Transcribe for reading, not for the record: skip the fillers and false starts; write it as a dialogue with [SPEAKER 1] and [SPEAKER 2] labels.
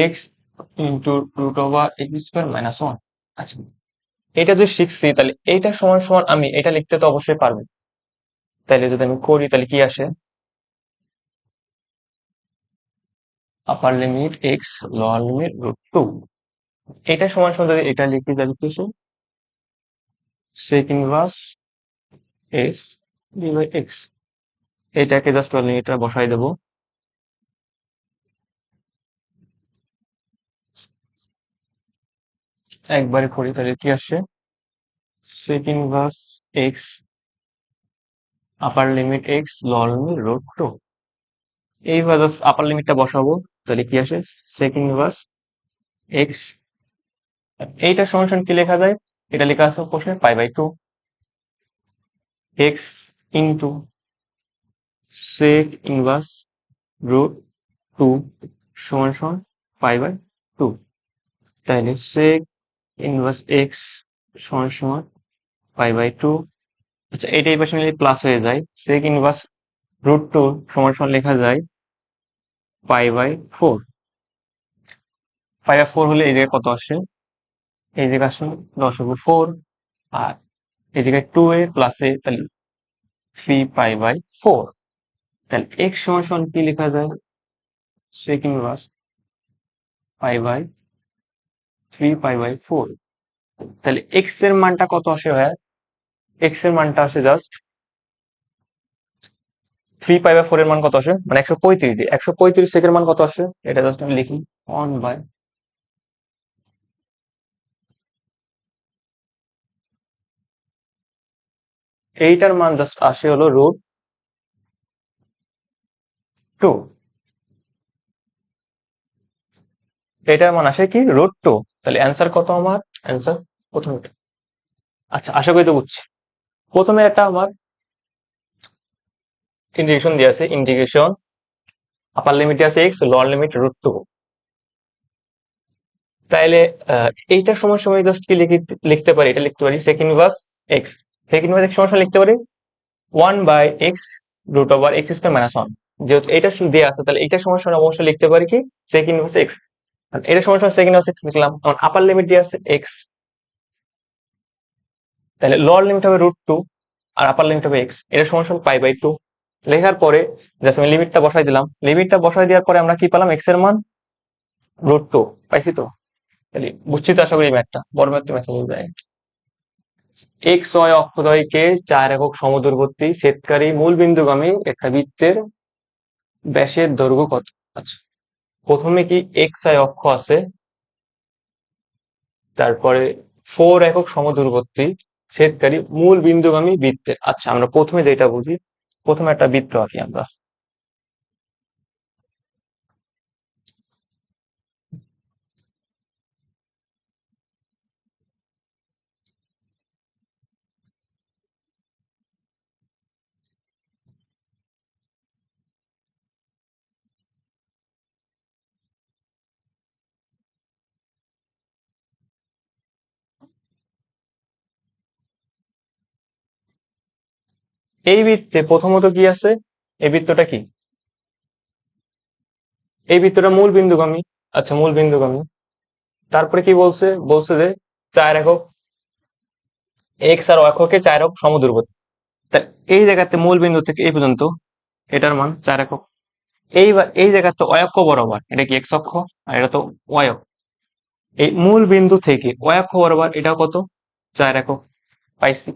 [SPEAKER 1] X into root over x square minus one. আচ্ছা, এটা যদি শিখছি তাহলে এইটা সমান সমান আমি এটা লিখতে তো অবশ্যই পারবো। তাহলে যদি আমি করি তাহলে কি আসে, upper limit x lower limit root two, এটা সমান সমান যদি এটা লিখি তাহলে কি আসে, sec inverse x d by x. এটাকে জাস্ট এটা বসাই দেবো। একবারে করি তাহলে কি আসে, sec inverse x upper limit x lower limit root two. এইবার জাস্ট আপার লিমিটটা বসাবো, তাহলে কি আসে, সেক ইনভার্স এক্স। এইটা সমান সমান কি লেখা যায়, এটা লেখা আছে question pi by two x into sec inverse root two সমান সমান পাই বাই টু। তাহলে সেক ইনভার্স এক্স সমান সমান পাই বাই টু। আচ্ছা, এটা এই পাশে নিলে প্লাস হয়ে যায়, সেক ইনভার্স রুট টু সমান সমান লেখা যায় pi by four. Pi by four হলে এই জায়গায় কত আসে, এই জায়গায় আসে 10/4, আর এই জায়গায় 2a প্লাস এ, তাহলে 3 পাই বাই 4। তাহলে x সমান সমান কি লেখা যায়, sec inverse pi by 3 pi by 4। তাহলে x এর মানটা কত আসে ভাইয়া, x এর মানটা আসে জাস্ট 3 পাই বাই 4 এর মান কত আসে, মানে 135 দিয়ে 135 সেকের মান কত আসে, এটা জাস্ট আমি লিখি 1 বাই, এইটার মান জাস্ট আসে হলো রুট টু। এটার মান আসে কি, রুট টু। তাহলে অ্যান্সার কত আমার, অ্যান্সার প্রথমে। আচ্ছা, আশা করি তো বুঝছি। প্রথমে একটা আমার ইন্টিগ্রেশন দিয়ে আছে, ইন্টিগ্রেশন আপার লিমিটে আছে x, lower limit root two. তাইলে এইটা সময় সময় জাস্ট কি লিখতে পারি, এটা লিখতে পারি sec inverse x. Sec inverse x সময় লিখতে পারি 1/x root over x square minus one. যেহেতু এটা দিয়ে আছে তাহলে এটা সময় সময় অবশ্যই লিখতে পারি কি, সেক ইনভার্স এক্স। এটা সময় সময় সেক ইনভার্স এক্স লিখলাম, কারণ আপার লিমিট দিয়ে আছে এক্স, তাহলে লোয়ার লিমিট হবে রুট টু আর আপার লিমিট হবে এক্স। এটা সময় সময় পাই বাই টু। লেখার পরে জাস্ট আমি লিমিটটা বসাই দিলাম, লিমিটটা বসাই দেওয়ার পরে আমরা কি পেলাম, এক্স এর মান রুট টু পাইছি তো। তাহলে বুঝছি তো আশা করি ম্যাথটা, বড় ম্যাথ তো ম্যাথ যায়। এক্স ওয়াই অক্ষদ্বয়কে 4 একক সমদূরবর্তী ছেদকারী মূল বিন্দুগামী একটা বৃত্তের ব্যাসের দৈর্ঘ্য কত। আচ্ছা, প্রথমে কি এক্স ওয়াই অক্ষ আছে, তারপরে 4 একক সমদূরবর্তী ছেদকারী মূল বিন্দুগামী বৃত্তের। আচ্ছা, আমরা প্রথমে যেটা বুঝি, প্রথমে একটা বৃত্ত আঁকি আমরা। এই বৃত্তে প্রথমত কি আছে, এই বৃত্তটা কি, এই বৃত্তটা মূল বিন্দুগামী। আচ্ছা, মূল বিন্দুগামী। তারপরে কি বলছে, বলছে যে 4 একক এক্স আর অক্ষকে 4 একক সমদূরবর্তী। তা এই জায়গাতে মূল বিন্দু থেকে এই পর্যন্ত এটার মান 4 একক। এইবার এই জায়গাতে তো অক্ষ বরাবর, এটা কি এক্স অক্ষ আর এটা তো ওয়াই অক্ষ। এই মূল বিন্দু থেকে অক্ষ বরাবর এটা কত, 4 একক পাইছি।